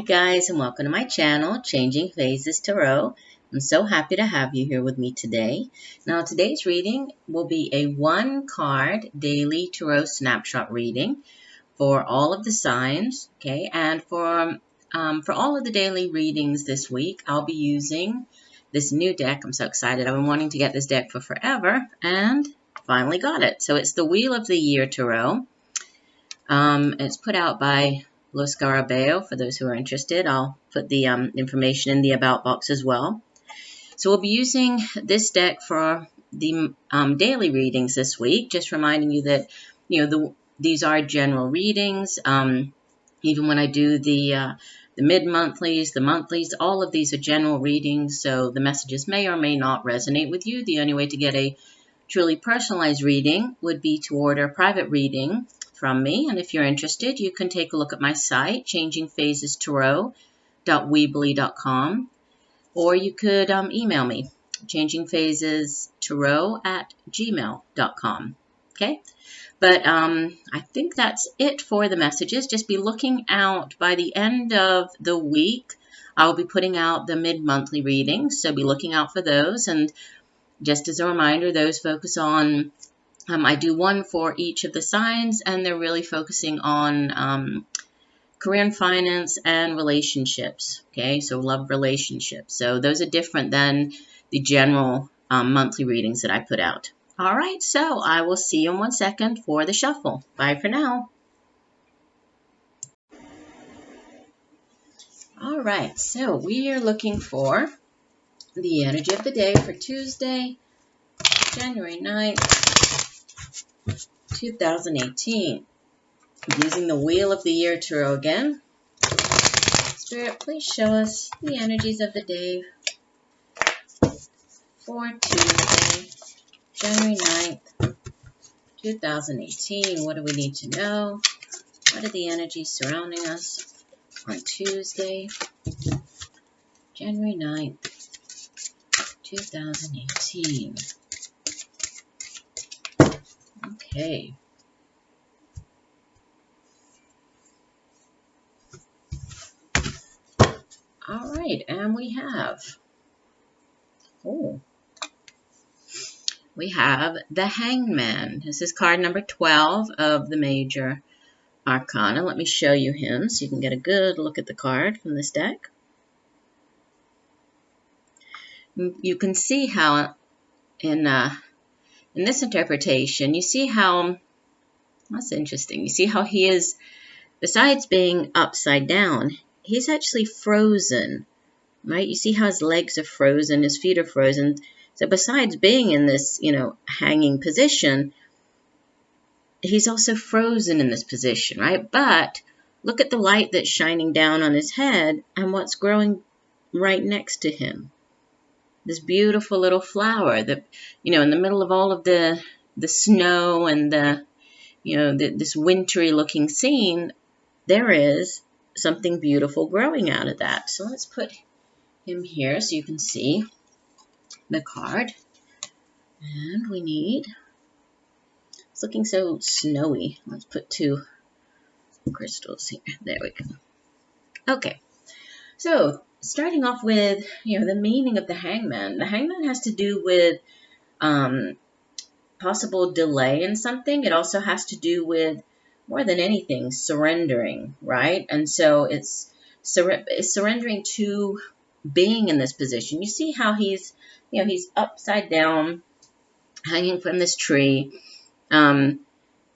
guys, and welcome to my channel, Changing Phases Tarot. I'm so happy to have you here with me today. Now, today's reading will be a one-card Daily Tarot Snapshot reading for all of the signs, okay? And for all of the daily readings this week, I'll be using this new deck. I'm so excited. I've been wanting to get this deck for forever, and finally got it. So it's the Wheel of the Year Tarot. It's put out by Scarabeo, for those who are interested. I'll put the information in the About box as well. So we'll be using this deck for the daily readings this week, just reminding you that, these are general readings. Even when I do the mid-monthlies, the monthlies, all of these are general readings, so the messages may or may not resonate with you. The only way to get a truly personalized reading would be to order a private reading from me, and if you're interested, you can take a look at my site, changingphasestarot.weebly.com, or you could email me, changingphasestarot@gmail.com. Okay, but I think that's it for the messages. Just be looking out. By the end of the week, I'll be putting out the mid-monthly readings, so be looking out for those. And just as a reminder, those focus on I do one for each of the signs, and they're really focusing on career and finance and relationships, okay? So love relationships. So those are different than the general monthly readings that I put out. All right, so I will see you in 1 second for the shuffle. Bye for now. All right, so we are looking for the energy of the day for Tuesday, January 9th. 2018. Using the Wheel of the Year Tarot again. Spirit, please show us the energies of the day for Tuesday, January 9th, 2018. What do we need to know? What are the energies surrounding us on Tuesday, January 9th, 2018? Okay. All right, and we have the Hangman. This is card number 12 of the Major Arcana. Let me show you him so you can get a good look at the card from this deck. You can see how in this interpretation, you see how, that's interesting, you see how he is, besides being upside down, he's actually frozen, right? You see how his legs are frozen, his feet are frozen. So besides being in this, hanging position, he's also frozen in this position, right? But look at the light that's shining down on his head and what's growing right next to him. This beautiful little flower that, in the middle of all of the snow and this wintry looking scene, there is something beautiful growing out of that. So let's put him here so you can see the card. And we need, it's looking so snowy. Let's put 2 crystals here. There we go. Okay. So starting off with, the meaning of the Hangman. The Hangman has to do with possible delay in something. It also has to do with, more than anything, surrendering, right? And so it's surrendering to being in this position. You see how he's, he's upside down, hanging from this tree.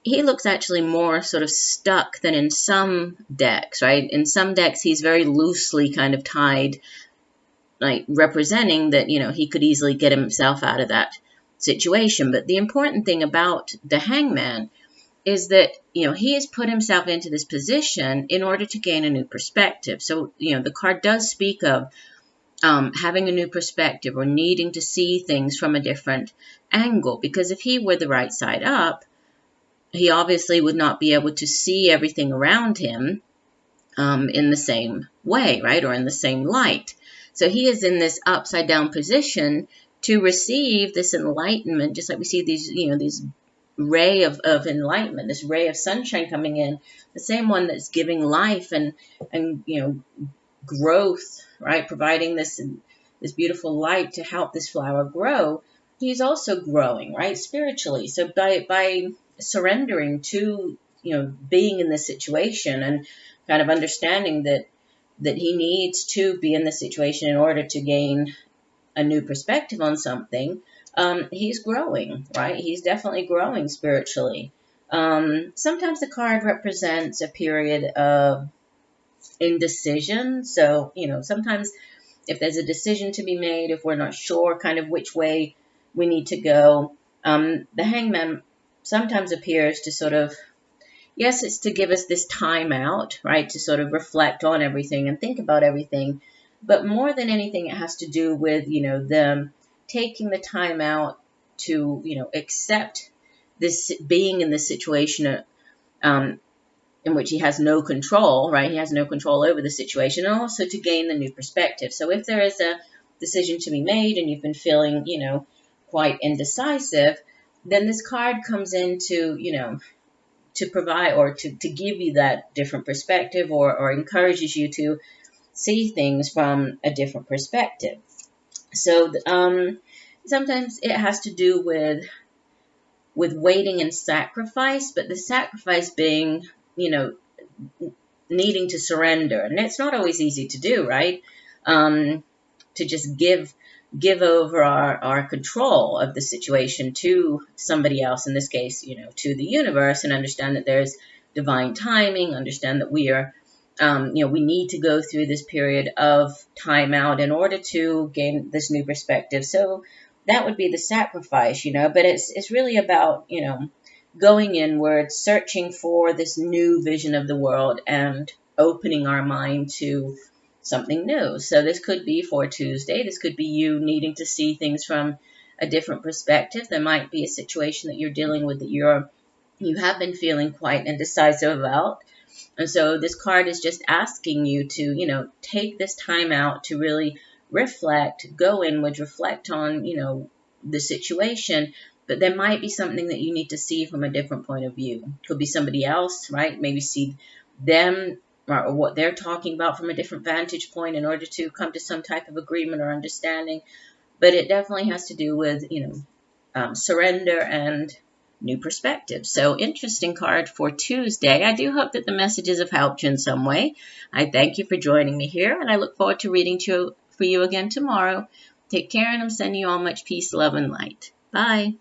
He looks actually more sort of stuck than in some decks, right? In some decks, he's very loosely kind of tied, like representing that, he could easily get himself out of that situation. But the important thing about the Hangman is that, he has put himself into this position in order to gain a new perspective. So, the card does speak of having a new perspective or needing to see things from a different angle. Because if he were the right side up, he obviously would not be able to see everything around him in the same way, right? Or in the same light. So he is in this upside down position to receive this enlightenment, just like we see these, these ray of enlightenment, this ray of sunshine coming in, the same one that's giving life and growth, right? Providing this beautiful light to help this flower grow. He's also growing, right? Spiritually. So by surrendering to, being in this situation and kind of understanding that he needs to be in this situation in order to gain a new perspective on something, he's growing, right? He's definitely growing spiritually. Sometimes the card represents a period of indecision. So, sometimes if there's a decision to be made, if we're not sure kind of which way we need to go, the hangman sometimes appears to sort of, yes, it's to give us this time out, right, to sort of reflect on everything and think about everything. But more than anything, it has to do with, them taking the time out to, accept this being in this situation in which he has no control, right? He has no control over the situation, and also to gain the new perspective. So if there is a decision to be made and you've been feeling, quite indecisive, then this card comes in to provide or to give you that different perspective, or encourages you to see things from a different perspective. So sometimes it has to do with waiting and sacrifice, but the sacrifice being, needing to surrender. And it's not always easy to do, right? To just give over our control of the situation to somebody else, in this case, to the universe, and understand that there's divine timing, understand that we are, we need to go through this period of time out in order to gain this new perspective. So that would be the sacrifice, but it's really about, going inward, searching for this new vision of the world and opening our mind to something new. So this could be for Tuesday. This could be you needing to see things from a different perspective. There might be a situation that you're dealing with that you have been feeling quite indecisive about. And so this card is just asking you to, take this time out to really reflect, go inward, reflect on, the situation. But there might be something that you need to see from a different point of view. Could be somebody else, right? Maybe see them or what they're talking about from a different vantage point in order to come to some type of agreement or understanding. But it definitely has to do with, surrender and new perspective. So interesting card for Tuesday. I do hope that the messages have helped you in some way. I thank you for joining me here, and I look forward to reading for you again tomorrow. Take care, and I'm sending you all much peace, love, and light. Bye.